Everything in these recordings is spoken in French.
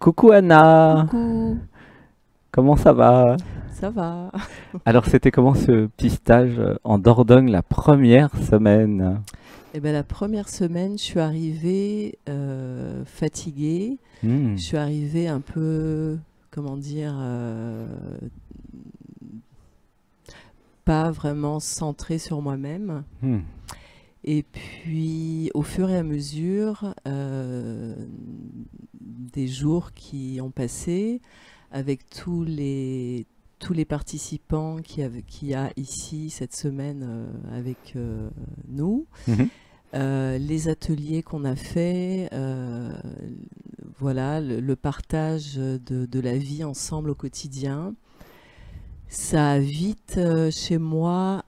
Coucou Anna, Coucou, comment ça va? ça va? Alors c'était comment ce petit stage en Dordogne la première semaine? Eh ben, la première semaine, je suis arrivée fatiguée. Je Hmm, suis arrivée un peu, comment dire, pas vraiment centrée sur moi-même. hmm, Et puis, au fur et à mesure des jours qui ont passé, avec tous les participants qu'il y a ici cette semaine avec nous, mhm. les ateliers qu'on a faits, voilà, le partage de la vie ensemble au quotidien, ça a vite, chez moi,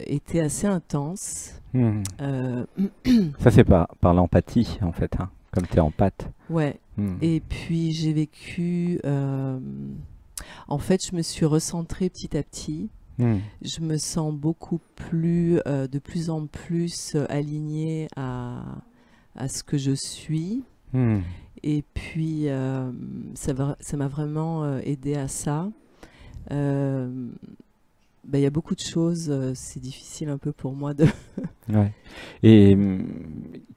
été assez intense. Hmm. Euh, Ça c'est par l'empathie en fait, hein, comme tu es empathe. ouais. Hmm, Et puis j'ai vécu, en fait, je me suis recentrée petit à petit. hmm, Je me sens beaucoup plus, de plus en plus alignée à ce que je suis. hmm. Et puis, ça m'a vraiment aidé à ça. Euh, il y a beaucoup de choses, c'est difficile un peu pour moi de... Ouais. Et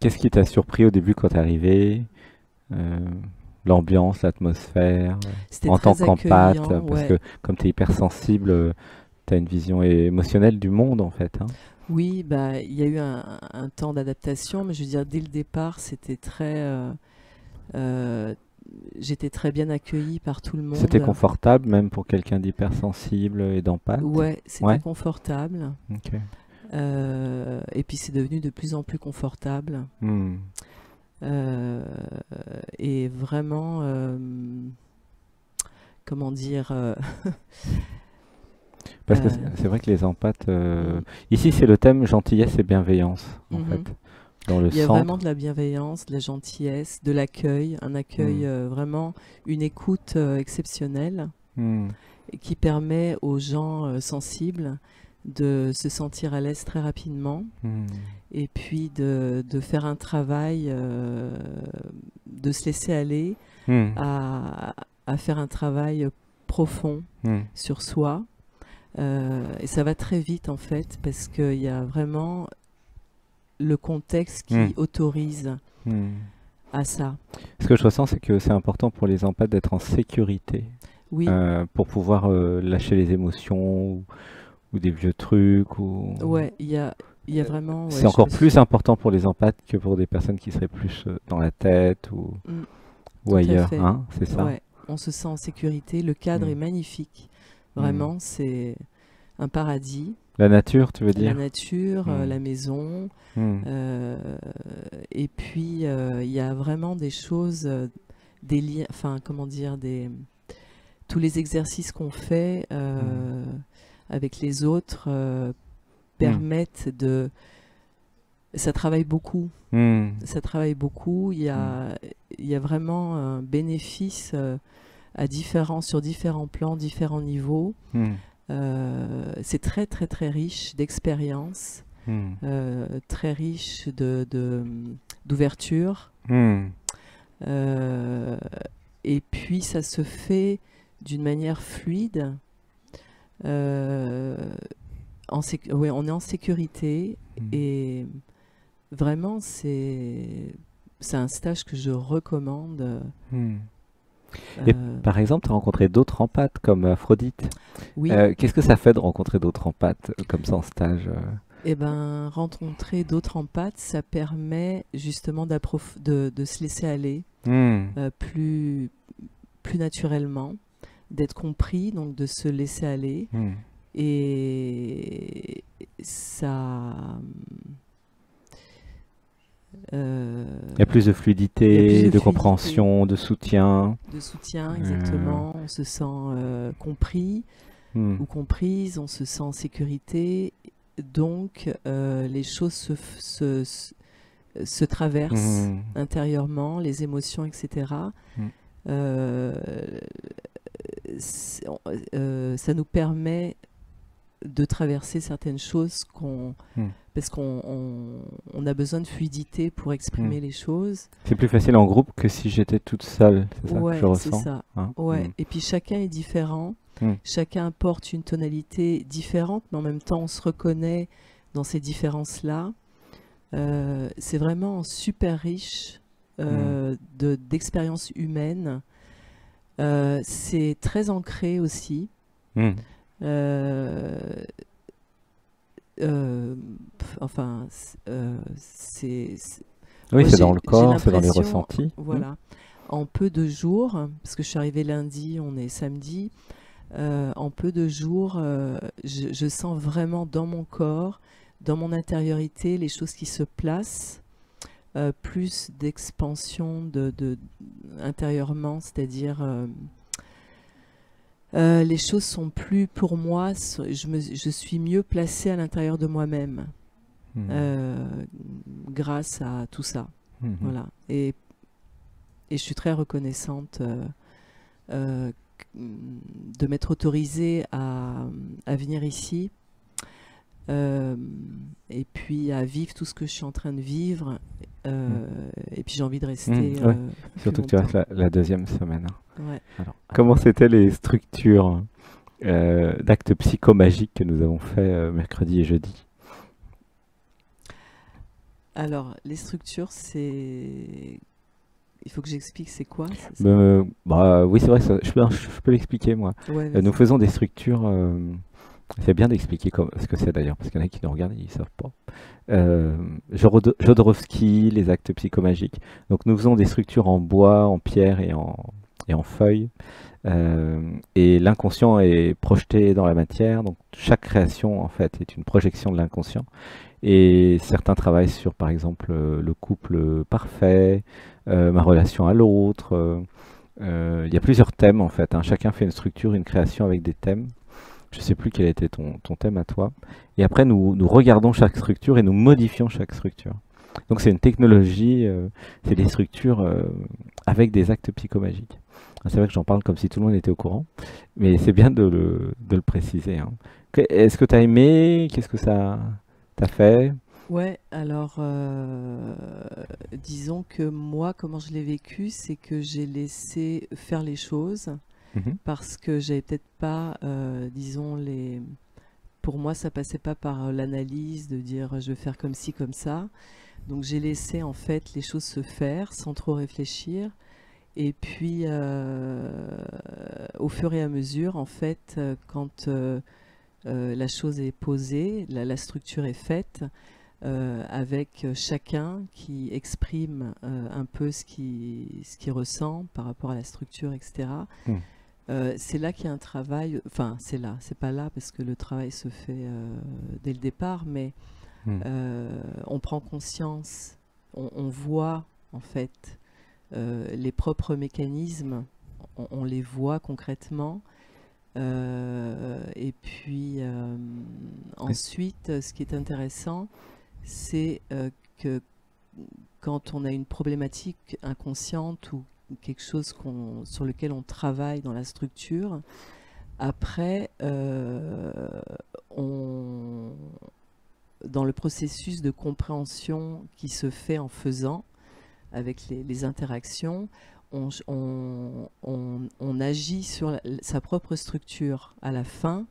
qu'est-ce qui t'a surpris au début quand t'es arrivé? Euh, L'ambiance, l'atmosphère, C'était en tant très qu'empathe, accueillant, parce ouais. que comme tu es hypersensible, tu as une vision émotionnelle du monde en fait, hein. Oui, bah, il y a eu un temps d'adaptation, mais je veux dire, dès le départ, c'était très... euh, j'étais très bien accueillie par tout le C'était monde. confortable même pour quelqu'un d'hypersensible et d'empathe? Ouais, c'était Ouais? confortable. OK. Et puis c'est devenu de plus en plus confortable. Mmh. Euh, et vraiment, comment dire, Parce que euh, c'est vrai que les empathes, mm, ici c'est le thème gentillesse et bienveillance en fait, mhm. dans le Il y a vraiment centre. de la bienveillance, de la gentillesse, de l'accueil, un accueil Mmh. vraiment, une écoute exceptionnelle Mmh. et qui permet aux gens sensibles de se sentir à l'aise très rapidement Mmh. et puis de faire un travail, de se laisser aller Mmh. à, à faire un travail profond Mmh. sur soi. Et ça va très vite en fait parce qu'il y a vraiment le contexte Mmh. qui autorise Mmh. à ça. Ce que je ressens, c'est que c'est important pour les empathes d'être en sécurité, Oui, pour pouvoir lâcher les émotions ou des vieux trucs. ouais, il y a vraiment, C'est ouais, je encore me plus suis... important pour les empathes que pour des personnes qui seraient plus dans la tête Mm, ou tout à ailleurs, fait, hein, c'est ça? ouais, on se sent en sécurité, le cadre Hmm. est magnifique, Hmm. vraiment, c'est un paradis, La nature, tu veux la dire? nature, Hmm. la maison, Hmm. euh, et puis il y a vraiment des choses, des liens, enfin, comment dire, tous les exercices qu'on fait Hmm. avec les autres Hmm. permettent de... Ça travaille beaucoup. Hmm. Ça travaille beaucoup. Hmm. Il y a vraiment un bénéfice sur différents plans, différents niveaux. Hmm. C'est très, très, très riche d'expériences, Hmm. très riche d'ouverture. Hmm. Euh, et puis, ça se fait d'une manière fluide. Euh, ouais, on est en sécurité Hmm. et vraiment, c'est un stage que je recommande. Hmm. Et Euh, par exemple, tu as rencontré d'autres empathes comme Aphrodite. oui, Qu'est-ce que ça fait de rencontrer d'autres empathes comme ça en stage? et ben, rencontrer d'autres empathes, ça permet justement de se laisser aller Hmm. plus, plus naturellement, d'être compris, donc de se laisser aller. Hmm. Et ça, Il y a plus de il y a plus fluidité, de de fluidité, compréhension, de soutien. de soutien, Euh, exactement. On se sent compris hmm. ou comprise, on se sent en sécurité. Donc, les choses se traversent Hmm. intérieurement, les émotions, etc. Hmm. Euh, ça nous permet de traverser certaines choses Hmm. parce on a besoin de fluidité pour Hmm. exprimer les choses. C'est plus facile en groupe que si j'étais toute seule, c'est ça que je Ouais, c'est ressens, ça. hein. Ouais. Hmm. Et puis chacun est différent. Hmm. Chacun apporte une tonalité différente, mais en même temps, on se reconnaît dans ces différences-là. C'est vraiment super riche d'expériences humaines. C'est très ancré aussi. Hmm. Euh, enfin, Oui, moi c'est dans le j'ai corps, c'est dans les l'impression, ressentis. Hmm. voilà, en peu de jours, parce que je suis arrivée lundi, on est samedi, en peu de jours, je sens vraiment dans mon corps, dans mon intériorité, les choses qui se placent, plus d'expansion intérieurement, c'est-à-dire les choses sont plus pour moi, je suis mieux placée à l'intérieur de moi-même Hmm. grâce à tout ça. Hmm. Voilà. Et je suis très reconnaissante euh, de m'être autorisée à venir ici euh, et puis à vivre tout ce que je suis en train de vivre. Et puis j'ai envie de rester Ouais. plus Surtout que tu restes longtemps. la deuxième semaine, hein. Ouais. Alors, comment c'était les structures d'actes psychomagiques que nous avons fait mercredi et jeudi? Alors, les structures, c'est... Il faut que j'explique c'est quoi, c'est ça? Bah, oui, c'est vrai, je peux l'expliquer, moi. Ouais, Nous vas-y. faisons des structures. C'est bien d'expliquer ce que c'est d'ailleurs, parce qu'il y en a qui nous regardent et ils ne savent pas. Jodorowsky, les actes psychomagiques. Donc, nous faisons des structures en bois, en pierre et en feuilles. Et l'inconscient est projeté dans la matière. Donc, chaque création, en fait, est une projection de l'inconscient. Et certains travaillent sur, par exemple, le couple parfait, ma relation à l'autre. Il y a plusieurs thèmes, en fait, hein. Chacun fait une structure, une création avec des thèmes. Je ne sais plus quel était ton thème à toi. Et après, nous regardons chaque structure et nous modifions chaque structure. Donc c'est une technologie, c'est des structures avec des actes psychomagiques. C'est vrai que j'en parle comme si tout le monde était au courant, mais c'est bien de le préciser, hein. Est-ce que tu as aimé? Qu'est-ce que ça t'a fait? Ouais, alors disons que moi, comment je l'ai vécu, c'est que j'ai laissé faire les choses Mhm. parce que j'avais peut-être pas, disons, pour moi, ça passait pas par l'analyse de dire je vais faire comme ci, comme ça. Donc j'ai laissé en fait les choses se faire sans trop réfléchir. Et puis au fur et à mesure, en fait, quand la chose est posée, la structure est faite, avec chacun qui exprime un peu ce qu'il ressent par rapport à la structure, etc. Mm. C'est là qu'il y a un travail, enfin c'est là, c'est pas là parce que le travail se fait dès le départ, mais Mm. on prend conscience, on voit en fait les propres mécanismes, on les voit concrètement. Et puis ensuite, ce qui est intéressant, c'est que quand on a une problématique inconsciente ou quelque chose sur lequel on travaille dans la structure, après, dans le processus de compréhension qui se fait en faisant, avec les interactions, on agit sur sa propre structure. À la fin,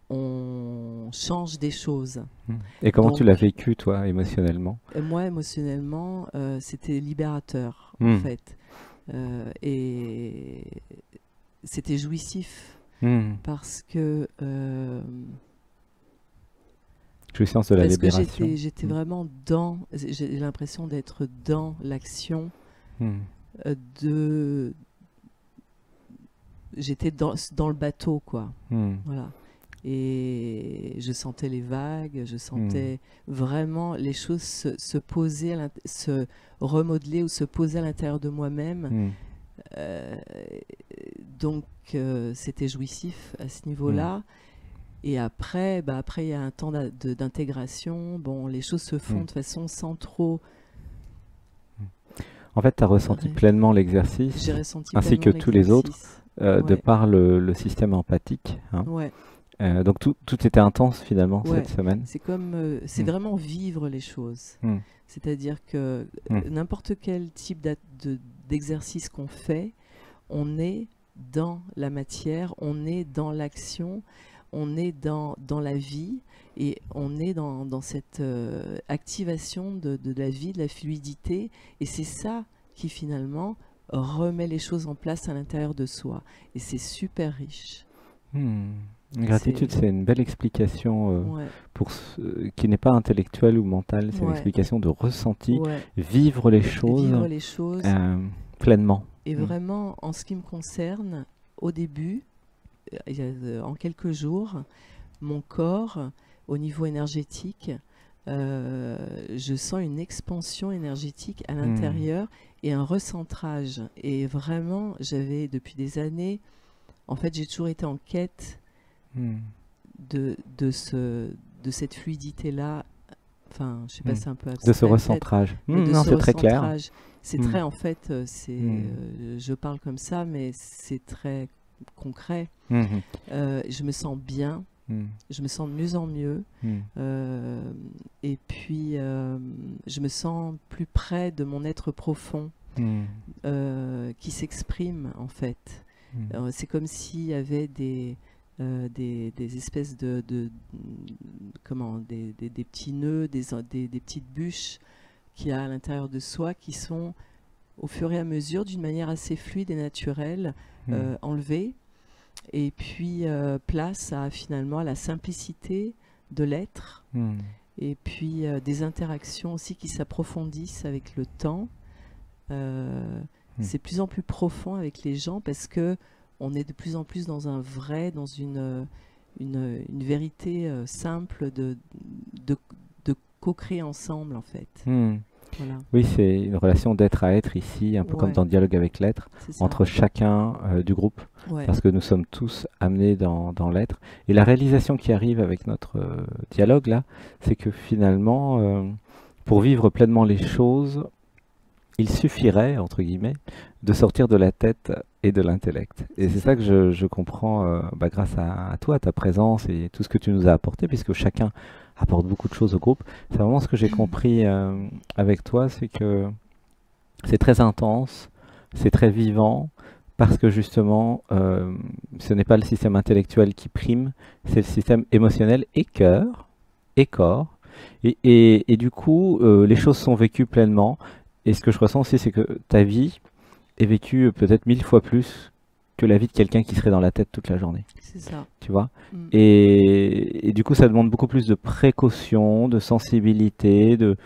on change des choses. Mm. Et comment tu l'as Donc, vécu, toi, émotionnellement? moi, émotionnellement, c'était libérateur, en Mm. fait. Et c'était jouissif Mm. parce que, Jouissance de la libération. j'étais Mm. vraiment j'ai l'impression d'être dans l'action Mm. de j'étais dans le bateau, quoi. Mm. Voilà. Et je sentais les vagues, je Mm. sentais vraiment les choses se poser, se remodeler ou se poser à l'intérieur de moi-même. Mm. Euh, donc c'était jouissif à ce Mm. niveau-là. Et après, après il y a un temps d'intégration. Bon, les choses se font Mm. de façon sans trop. En fait, tu as ressenti Ouais. pleinement l'exercice, J'ai ressenti ainsi que pleinement tous les autres, l'exercice. de Ouais, par le système empathique, hein. ouais, Donc tout était intense finalement Ouais, cette semaine. c'est comme, c'est Mm. vraiment vivre les choses. Mm. C'est-à-dire que Mm. n'importe quel type d'exercice qu'on fait, on est dans la matière, on est dans l'action, on est dans la vie et on est dans cette activation de la vie, de la fluidité. Et c'est ça qui finalement remet les choses en place à l'intérieur de soi. Et c'est super riche. Hmm. C'est... Gratitude, c'est une belle explication Ouais, qui n'est pas intellectuelle ou mentale, c'est une ouais, explication de ressenti, ouais. vivre les choses Vivre les choses. euh, pleinement. Et Hmm. vraiment, en ce qui me concerne, au début, en quelques jours, mon corps, au niveau énergétique, je sens une expansion énergétique à Hmm. l'intérieur et un recentrage. Et vraiment, j'avais depuis des années, en fait, j'ai toujours été en quête Hmm. de cette fluidité-là. Enfin, je sais pas, Hmm. c'est un peu De ce abstrait peut-être, recentrage. mais de Non, ce c'est très clair. recentrage. C'est Hmm. très, en fait, Hmm. je parle comme ça, mais c'est très concret. Hmm. Je me sens bien, Hmm. je me sens de mieux en mieux, Hmm. et puis je me sens plus près de mon être profond Hmm. qui s'exprime en fait. Hmm. C'est comme s'il y avait des espèces comment, des petits nœuds, des petites bûches qu'il y a à l'intérieur de soi qui sont au fur et à mesure, d'une manière assez fluide et naturelle, Hmm. enlevées. Et puis place à finalement à la simplicité de l'être. Hmm. Et puis des interactions aussi qui s'approfondissent avec le temps. C'est de plus en plus profond avec les gens parce que on est de plus en plus dans un vrai, dans une vérité simple de co-créer ensemble en fait. Hmm. Voilà. Oui, c'est une relation d'être à être ici, un peu comme Ouais, dans Dialogue avec l'être, c'est ça. entre chacun du groupe, Ouais. parce que nous sommes tous amenés dans l'être. Et la réalisation qui arrive avec notre dialogue là, c'est que finalement, pour vivre pleinement les choses, il suffirait, entre guillemets, de sortir de la tête et de l'intellect. Et C'est c'est ça. ça que je comprends grâce à toi, à ta présence et tout ce que tu nous as apporté, puisque chacun apporte beaucoup de choses au groupe. C'est vraiment ce que j'ai compris avec toi, c'est que c'est très intense, c'est très vivant, parce que justement, ce n'est pas le système intellectuel qui prime, c'est le système émotionnel et cœur et corps. Et du coup, les choses sont vécues pleinement. Et ce que je ressens aussi, c'est que ta vie est vécue peut-être 1000 fois plus que la vie de quelqu'un qui serait dans la tête toute la journée. C'est ça. Tu vois? Mm. Et du coup, ça demande beaucoup plus de précaution, de sensibilité, de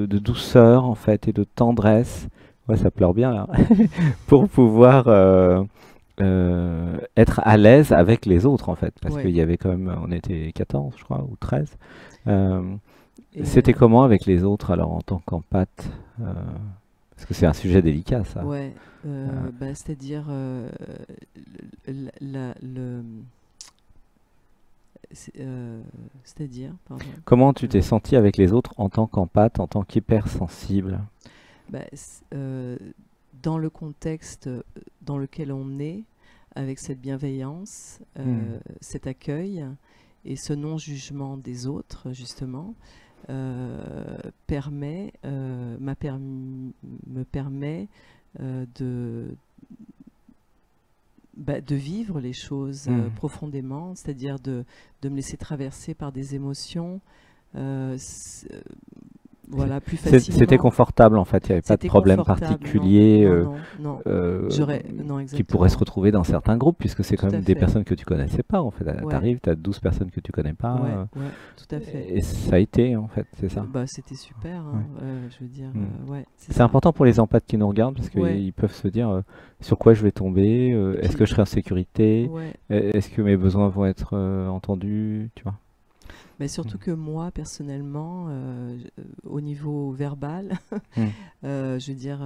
douceur, en fait, et de tendresse. Ouais, ça pleure bien, là. Pour pouvoir être à l'aise avec les autres, en fait. Parce Ouais. qu'il y avait quand même, on était 14, je crois, ou 13. Euh, Et, C'était comment avec les autres, alors, en tant qu'empathe? Parce que c'est un sujet délicat, ça. ouais, bah, c'est-à-dire c'est-à-dire, pardon. Comment tu t'es senti avec les autres en tant qu'empathe, en tant qu'hypersensible? Bah, dans le contexte dans lequel on est, avec cette bienveillance, cet accueil et ce non-jugement des autres, justement, me permet de, de vivre les choses profondément, c'est-à-dire de me laisser traverser par des émotions, voilà, plus facilement. C'était confortable en fait, il n'y avait pas de C'était problème confortable, particulier non. euh, Non, qui pourrait se exactement. retrouver dans certains groupes, puisque c'est quand Tout à même des fait. personnes que tu connaissais pas en fait. Ouais, T'arrives, t'as 12 personnes que tu connais pas, ouais, tout à fait. et ça a été en fait, c'est ça. Bah, c'était super, hein, je veux dire, ouais, c'est C'est ça. important pour les empathes qui nous regardent, parce Ouais. qu'ils peuvent se dire sur quoi je vais tomber, est-ce puis- que je serai en sécurité, Ouais. est-ce que mes besoins vont être entendus, tu vois. Mais surtout que moi, personnellement, au niveau verbal, je veux dire,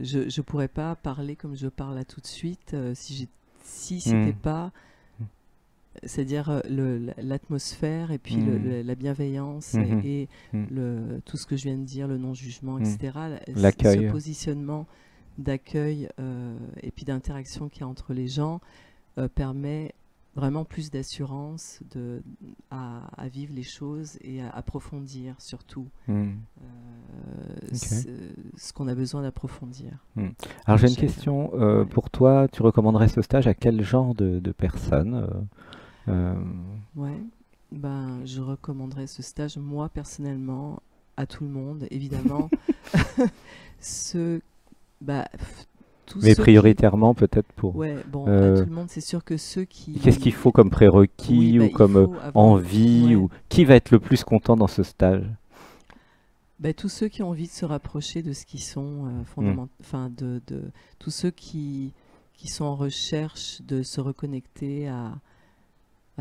je pourrais pas parler comme je parle là tout de suite si c'était pas, c'est-à-dire l'atmosphère et puis la bienveillance et tout ce que je viens de dire, le non-jugement, etc. L'accueil. Ce positionnement d'accueil et puis d'interaction qu'il y a entre les gens permet vraiment plus d'assurance à vivre les choses et à approfondir surtout Hmm. Ok. ce qu'on a besoin d'approfondir. Hmm. Alors j'ai une Chacun. question Ouais. pour toi. Tu recommanderais ce stage à quel genre de personnes Ouais. Ben, je recommanderais ce stage, moi personnellement, à tout le monde, évidemment. Ceux, bah, tous Mais ceux qui, prioritairement peut-être pour... ouais, bon, à euh, tout le monde, c'est sûr que ceux qu'est-ce qu'il qui, faut comme oui, prérequis bah, ou il comme faut avoir, envie ouais, ou qui va être le plus content dans ce stage? bah, tous ceux qui ont envie de se rapprocher de ce qui sont Hmm. enfin, tous ceux qui sont en recherche de se reconnecter à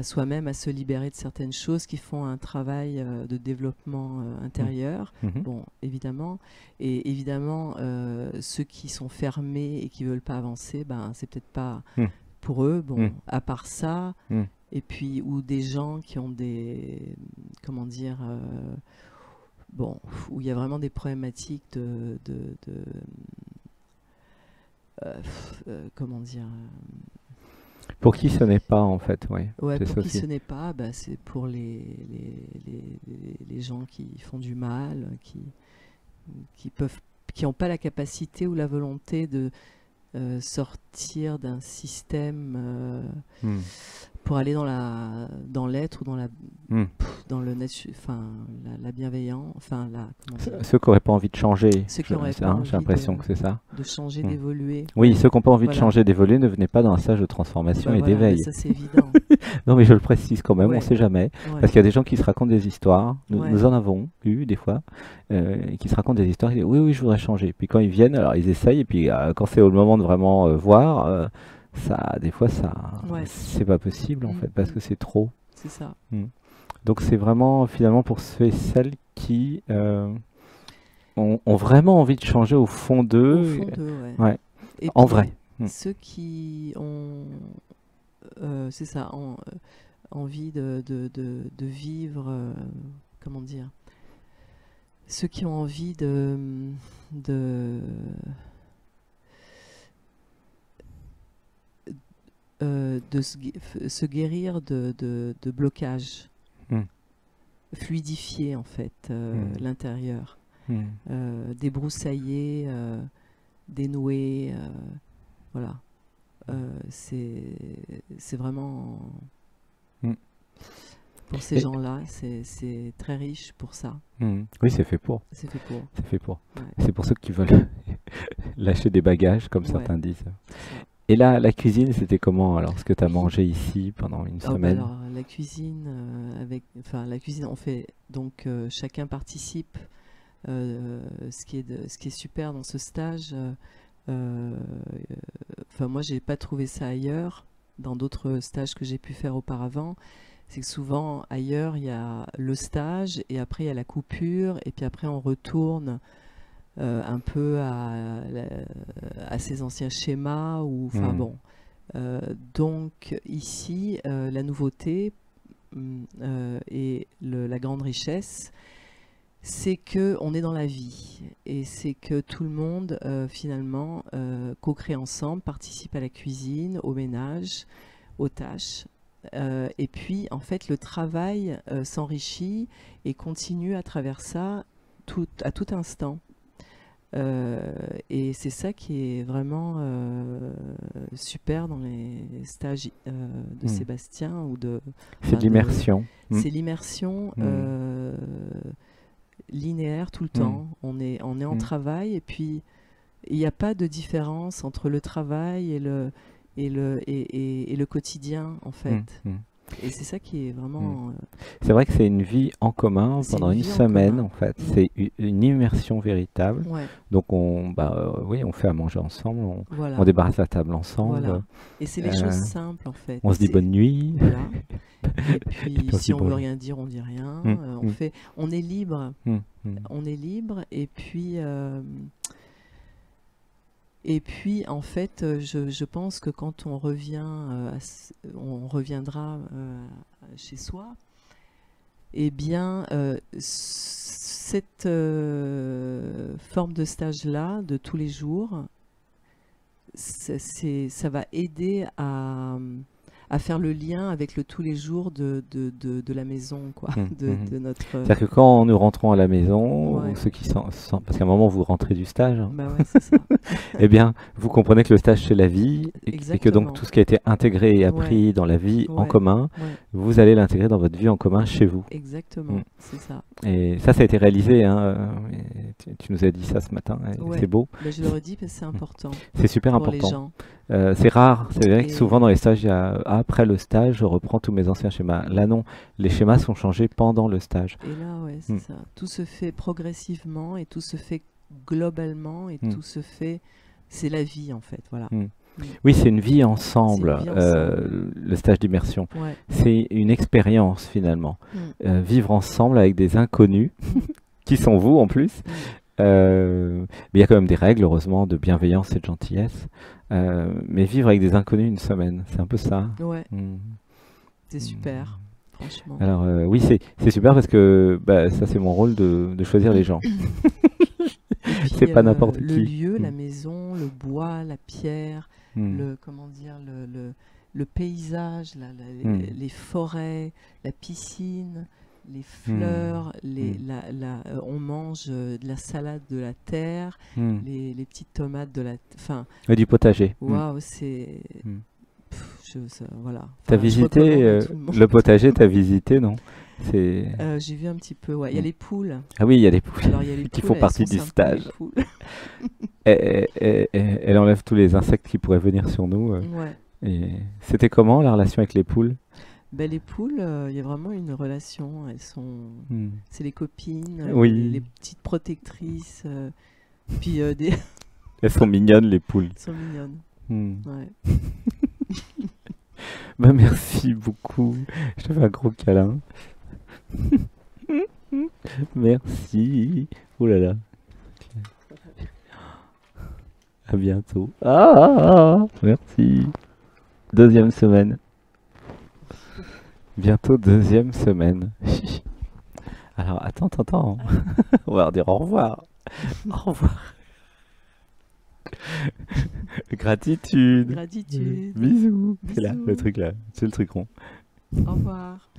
soi-même, à se libérer de certaines choses, qui font un travail de développement Hmm. intérieur, Mhm. bon, évidemment. Et évidemment, ceux qui sont fermés et qui veulent pas avancer, ben, c'est peut-être pas Hmm. pour eux. Hmm. Bon, à part ça, Hmm. et puis, ou des gens qui ont comment dire, bon, où il y a vraiment des problématiques comment dire, Pour qui ce n'est pas en fait, oui, ouais, c'est pour ça qui aussi. ce n'est pas, bah, c'est pour les gens qui font du mal, qui peuvent, qui n'ont pas la capacité ou la volonté de sortir d'un système Hmm. pour aller dans l'être ou Hmm. dans le enfin, la bienveillance, enfin, comment dire, Ceux qui n'auraient pas envie de changer, ceux qui n'auraient pas j'ai envie l'impression que c'est ça. de changer, Hmm. d'évoluer, Oui, ouais, ceux qui n'ont pas envie de voilà. changer, d'évoluer, ne venaient pas dans un stage de transformation Bah et voilà, bah d'éveil. ça c'est évident. Non, mais je le précise quand même, on ne Ouais, sait jamais. ouais, Parce qu'il y a des gens qui se racontent des histoires, nous ouais, en avons eu des fois, et qui se racontent des histoires, ils disent oui, oui, je voudrais changer. Puis quand ils viennent, alors ils essayent, et puis quand c'est au moment de vraiment voir, des fois, ouais. c'est pas possible en Mm, fait, parce mm, que c'est trop. c'est ça. Mm. Donc c'est vraiment finalement pour ceux et celles qui ont vraiment envie de changer au fond Au d'eux, fond d'eux, ouais. ouais, Et en puis vrai. Mm. ceux qui ont, c'est ça, envie de vivre, comment dire, ceux qui ont envie de, se guérir de blocages, Mm. fluidifier en fait Mm. l'intérieur, Mm. débroussailler, dénouer, voilà. C'est vraiment Mm. pour ces Et- gens-là, c'est très riche pour ça. mm. Oui, c'est fait pour. C'est fait pour. C'est fait pour. Ouais, C'est pour ceux qui veulent lâcher des bagages, comme ouais, certains disent. c'est ça. Et là, la cuisine, c'était comment alors, ce que tu as Oui. mangé ici pendant une Oh, bah semaine? alors la cuisine enfin la cuisine, on fait donc chacun participe. Ce qui est super dans ce stage. Euh, enfin moi j'ai pas trouvé ça ailleurs dans d'autres stages que j'ai pu faire auparavant. C'est que souvent ailleurs il y a le stage et après il y a la coupure et puis après on retourne un peu à ses anciens schémas ou enfin Hmm. bon. Donc ici la nouveauté et la grande richesse, c'est que on est dans la vie et c'est que tout le monde finalement co-crée ensemble, participe à la cuisine, au ménage, aux tâches. Et puis en fait le travail s'enrichit et continue à travers ça à tout instant. Et c'est ça qui est vraiment super dans les stages de Hmm. Sébastien C'est de enfin de, l'immersion. Hmm. c'est l'immersion Hmm. linéaire tout le Hmm. temps. On est en Hmm. travail et puis il n'y a pas de différence entre le travail et le quotidien en Hmm. fait. Hmm. Et c'est ça qui est Hmm. vraiment, C'est vrai que c'est une vie en commun c'est pendant une une vie en semaine commun. en fait. Mm. C'est une immersion véritable. Ouais, Donc oui, on fait à manger ensemble, on voilà, débarrasse la table ensemble, voilà. Et c'est les choses simples en fait. on se dit bonne nuit, Voilà. Et et puis puis on se si dit on veut bonjour. rien dire, on dit rien. Hmm. Hmm. On est libre. Hmm. Hmm. On est libre. Et puis, en fait, je pense que quand on revient, on reviendra chez soi, eh bien, cette forme de stage-là, de tous les jours, ça va aider à faire le lien avec le tous les jours de la maison, quoi, de notre... C'est-à-dire que quand nous rentrons à la maison, Ouais. ou ceux qui parce qu'à un moment vous rentrez du stage, hein, Bah ouais, c'est ça. eh bien, vous comprenez que le stage c'est la vie et que donc Exactement. tout ce qui a été intégré et appris Ouais, dans la vie en ouais, commun, ouais. vous allez l'intégrer dans votre vie en commun chez vous. Exactement, c'est ça. Et ça a été réalisé, hein, et tu nous as dit ça ce matin, et Ouais. c'est beau. Bah, je le redis parce que c'est important C'est super pour les important. gens. C'est rare, c'est vrai que Et souvent dans les stages, il y a après le stage, je reprends tous mes anciens schémas. Là non, les schémas sont changés pendant le stage. et là, ouais, c'est Mm. ça. Tout se fait progressivement et tout se fait globalement et Mm. tout se fait... C'est la vie, en fait, voilà. Mm. Mm. Oui, c'est une vie ensemble, C'est une vie ensemble. le stage d'immersion. Ouais. C'est une expérience finalement. Mm. Vivre ensemble avec des inconnus, qui sont vous en plus. Mm. Mais il y a quand même des règles, heureusement, de bienveillance et de gentillesse. Mais vivre avec des inconnus une semaine, c'est un peu ça. Ouais, Mm. c'est super, franchement. Alors oui, c'est super parce que bah, ça c'est mon rôle de choisir les gens. Et puis, C'est pas n'importe le qui. lieu, la Mm. maison, le bois, la pierre, Mm. comment dire, le paysage, Mm. les forêts, la piscine, les fleurs, on mange de la salade de la terre, Mm. les petites tomates de la... Enfin, Et du potager. Mm. waouh, c'est... Mm. Voilà. T'as Enfin, je visité recommande à tout le monde. le potager, t'as visité, non? C'est... J'ai vu un petit peu, ouais. Il y a Mm. les poules. Ah oui, il y a des poules Alors, il y a les qui poules, font elles partie sont du sympas, les stage. poules. Elle enlève tous les insectes qui pourraient venir sur nous. Ouais. Et c'était comment la relation avec les poules? Ben, les poules, il y a vraiment une relation. Elles sont... Mm. C'est les copines, Oui. les petites protectrices. Puis des... Elles sont mignonnes, les poules. elles sont mignonnes. Mm. Ouais. Bah, merci beaucoup. Je te fais un gros câlin. Merci. Oh là là. À bientôt. Merci. Deuxième semaine. Bientôt deuxième semaine. Alors, attends. On va leur dire au revoir. Au revoir. Gratitude. Gratitude. Bisous. C'est là, Bisous. le truc là. C'est le truc rond. Au revoir.